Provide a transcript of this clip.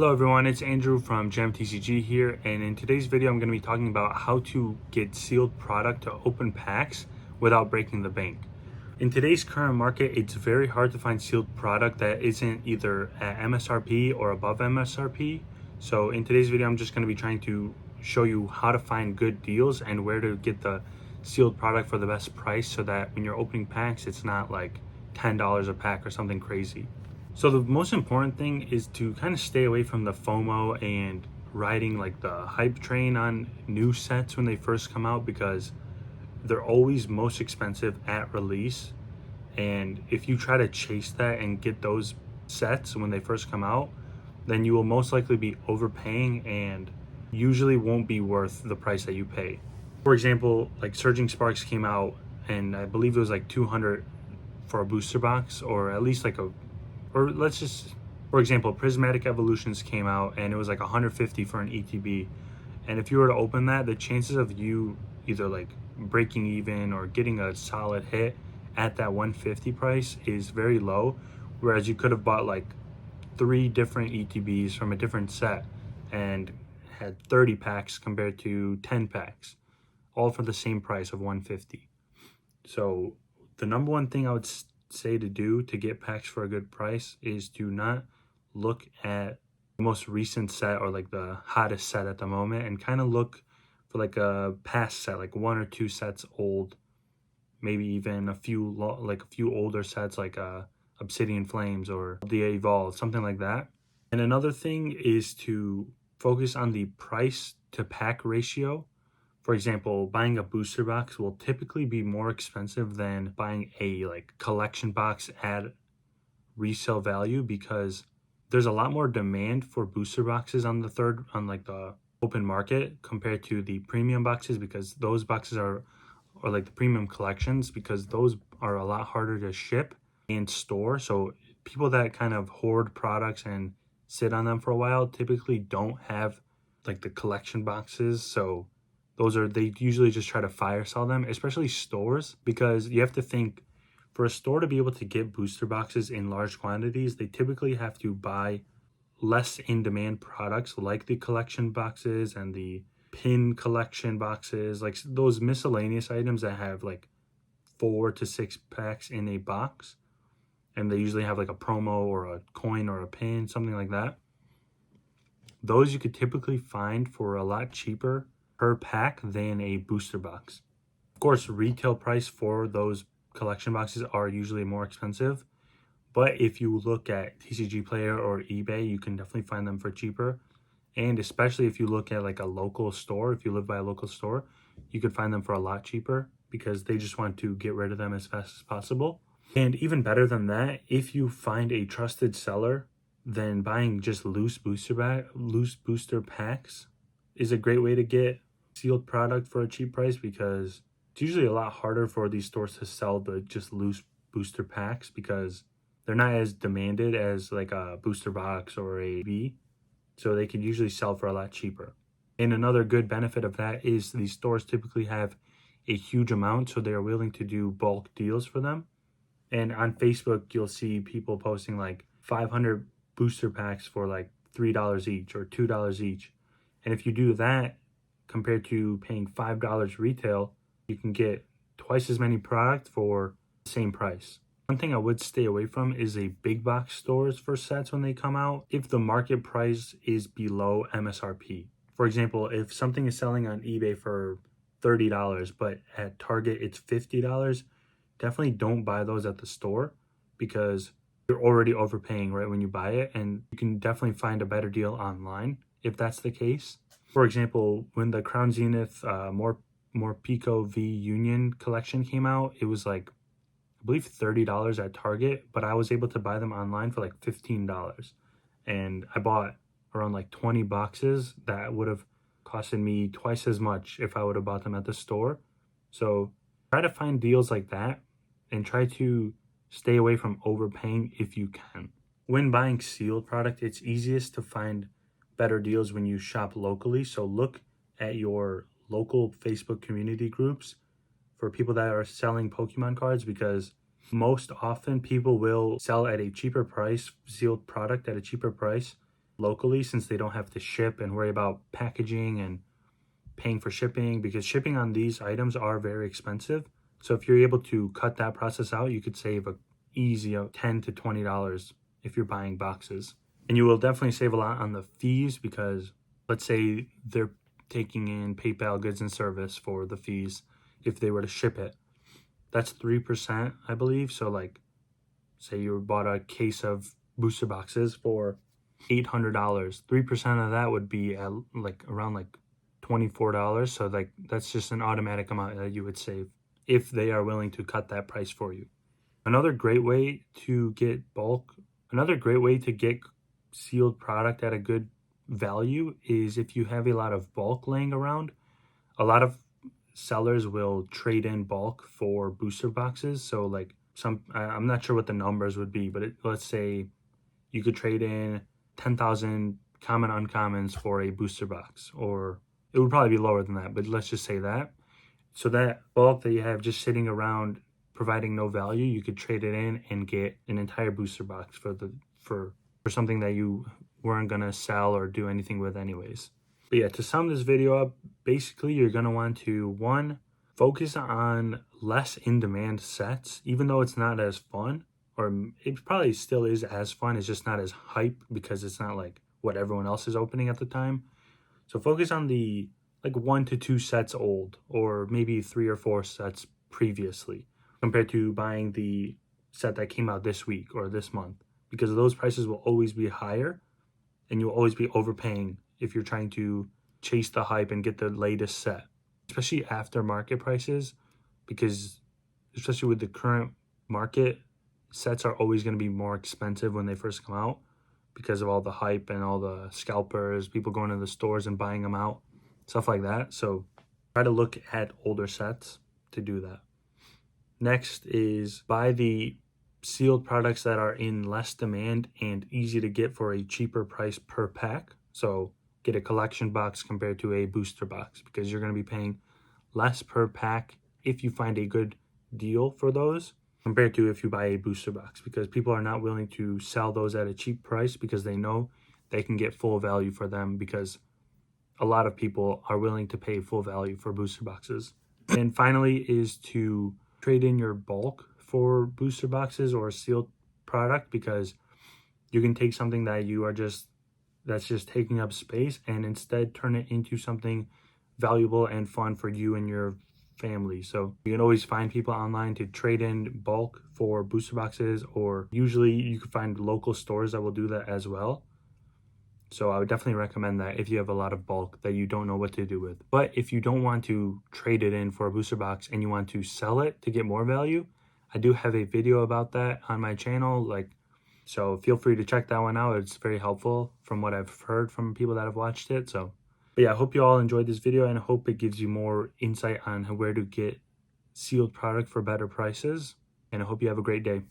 Hello everyone, it's Andrew from GemTCG here, and in today's video I'm going to be talking about how to get sealed product to open packs without breaking the bank. In today's current market, it's very hard to find sealed product that isn't either at MSRP or above MSRP. So in today's video I'm just going to be trying to show you how to find good deals and where to get the sealed product for the best price, so that when you're opening packs it's not like $10 a pack or something crazy. So the most important thing is to kind of stay away from the FOMO and riding like the hype train on new sets when they first come out, because they're always most expensive at release. And if you try to chase that and get those sets when they first come out, then you will most likely be overpaying and usually won't be worth the price that you pay. For example, like Surging Sparks came out and I believe it was like 200 for a booster box, or at least like for example, Prismatic Evolutions came out and it was like 150 for an ETB. And if you were to open that, the chances of you either like breaking even or getting a solid hit at that 150 price is very low. Whereas you could have bought like 3 different ETBs from a different set and had 30 packs compared to 10 packs, all for the same price of 150. So the number one thing I would say to do to get packs for a good price is to not look at the most recent set or like the hottest set at the moment, and kind of look for like a past set, like 1 or 2 sets old, maybe even a few older sets like Obsidian Flames or the Evolve, something like that. And another thing is to focus on the price to pack ratio. For example, buying a booster box will typically be more expensive than buying a like collection box at resale value, because there's a lot more demand for booster boxes on the open market compared to the premium boxes, because those boxes are like the premium collections, because those are a lot harder to ship and store. So people that kind of hoard products and sit on them for a while typically don't have like the collection boxes. So they usually just try to fire sell them, especially stores, because you have to think, for a store to be able to get booster boxes in large quantities, they typically have to buy less in demand products like the collection boxes and the pin collection boxes, like those miscellaneous items that have like 4 to 6 packs in a box, and they usually have like a promo or a coin or a pin, something like that. Those you could typically find for a lot cheaper per pack than a booster box. Of course, retail price for those collection boxes are usually more expensive, but if you look at TCG Player or eBay, you can definitely find them for cheaper. And especially if you look at like a local store, if you live by a local store, you could find them for a lot cheaper, because they just want to get rid of them as fast as possible. And even better than that, if you find a trusted seller, then buying just loose booster packs is a great way to get sealed product for a cheap price, because it's usually a lot harder for these stores to sell the just loose booster packs, because they're not as demanded as like a booster box or a B, so they can usually sell for a lot cheaper. And another good benefit of that is these stores typically have a huge amount, so they're willing to do bulk deals for them. And on Facebook, you'll see people posting like 500 booster packs for like $3 each or $2 each. And if you do that compared to paying $5 retail, you can get twice as many product for the same price. One thing I would stay away from is a big box stores for sets when they come out, if the market price is below MSRP. For example, if something is selling on eBay for $30, but at Target it's $50, definitely don't buy those at the store, because you're already overpaying right when you buy it, and you can definitely find a better deal online if that's the case. For example, when the Crown Zenith more Pico V Union collection came out, it was like, I believe $30 at Target, but I was able to buy them online for like $15. And I bought around like 20 boxes that would have costed me twice as much if I would have bought them at the store. So try to find deals like that and try to stay away from overpaying if you can. When buying sealed product, it's easiest to find better deals when you shop locally. So look at your local Facebook community groups for people that are selling Pokemon cards, because most often people will sell at a cheaper price, sealed product at a cheaper price, locally, since they don't have to ship and worry about packaging and paying for shipping, because shipping on these items are very expensive. So if you're able to cut that process out, you could save a easy $10 to $20 if you're buying boxes. And you will definitely save a lot on the fees, because let's say they're taking in PayPal goods and service for the fees if they were to ship it. That's 3%, I believe. So like, say you bought a case of booster boxes for $800. 3% of that would be at like around like $24. So like that's just an automatic amount that you would save if they are willing to cut that price for you. Another great way to get sealed product at a good value is if you have a lot of bulk laying around. A lot of sellers will trade in bulk for booster boxes. So like I'm not sure what the numbers would be, but let's say you could trade in 10,000 common uncommons for a booster box, or it would probably be lower than that, but let's just say that. So that bulk that you have just sitting around providing no value, you could trade it in and get an entire booster box for something that you weren't gonna sell or do anything with anyways. But yeah, to sum this video up, basically you're gonna want to, one, focus on less in-demand sets, even though it's not as fun, or it probably still is as fun, it's just not as hype because it's not like what everyone else is opening at the time. So focus on the like 1 to 2 sets old, or maybe 3 or 4 sets previously, compared to buying the set that came out this week or this month, because those prices will always be higher and you'll always be overpaying if you're trying to chase the hype and get the latest set, especially after market prices, because especially with the current market, sets are always going to be more expensive when they first come out because of all the hype and all the scalpers, people going to the stores and buying them out, stuff like that. So try to look at older sets to do that. Next is buy the sealed products that are in less demand and easy to get for a cheaper price per pack. So get a collection box compared to a booster box, because you're going to be paying less per pack if you find a good deal for those compared to if you buy a booster box, because people are not willing to sell those at a cheap price because they know they can get full value for them, because a lot of people are willing to pay full value for booster boxes. And finally is to trade in your bulk for booster boxes or sealed product, because you can take something that's just taking up space and instead turn it into something valuable and fun for you and your family. So you can always find people online to trade in bulk for booster boxes, or usually you can find local stores that will do that as well. So I would definitely recommend that if you have a lot of bulk that you don't know what to do with. But if you don't want to trade it in for a booster box and you want to sell it to get more value, I do have a video about that on my channel. So feel free to check that one out. It's very helpful from what I've heard from people that have watched it. But yeah, I hope you all enjoyed this video, and I hope it gives you more insight on where to get sealed product for better prices. And I hope you have a great day.